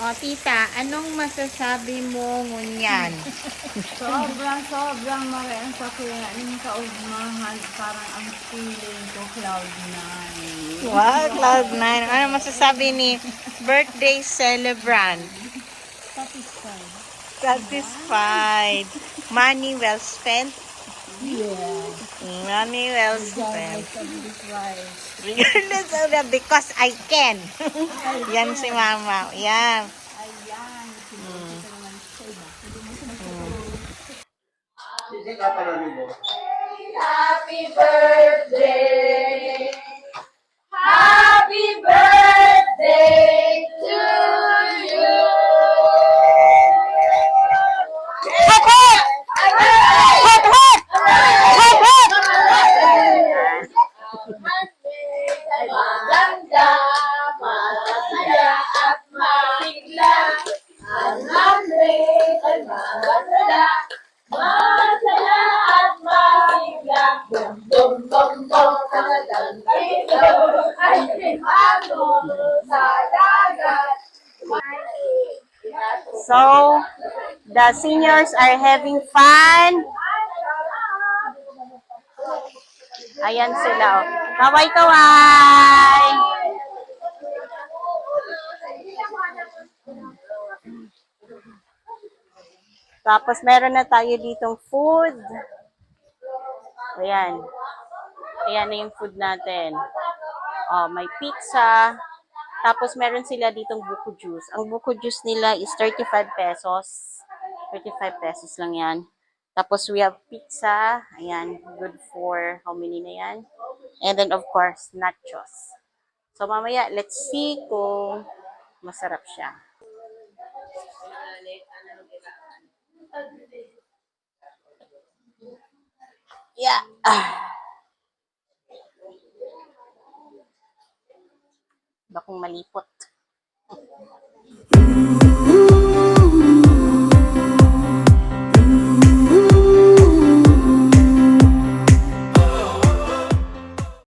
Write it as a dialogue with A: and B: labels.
A: O, tita, anong masasabi mo ngunyan?
B: Sobrang marian sa kuya. Yung kaugmahan, parang ang feeling ko cloud9.
A: Wow, Cloud9. Ano masasabi ni birthday celebrant?
B: Satisfied.
A: Satisfied. Money well spent?
B: Yeah.
A: Money well spent.
B: Regardless of the price.
A: Regardless of that, because I can. Yan si mama. Yan.
B: Ayan. Sinabi ko naman sa iba.
C: Happy birthday. Happy birthday to you.
A: Hop, hop! Hop, hop! Hop, hop!
C: Maganda, masaya at masigla. Ang Monday ay maganda, masaya at masigla. Bum bum bum bum, ang dito ay pinalo sa dagat.
A: So, the seniors are having fun. Ayan sila. Oh. Kaway-kaway! Tapos, meron na tayo ditong food. Ayan. Ayan na yung food natin. Oh, may pizza. Tapos, meron sila ditong buko juice. Ang buko juice nila is 35 pesos. 35 pesos lang yan. Tapos, we have pizza. Ayan. Good for how many na yan? And then, of course, nachos. So, mamaya, let's see kung masarap siya. Yeah. Bakong malipot.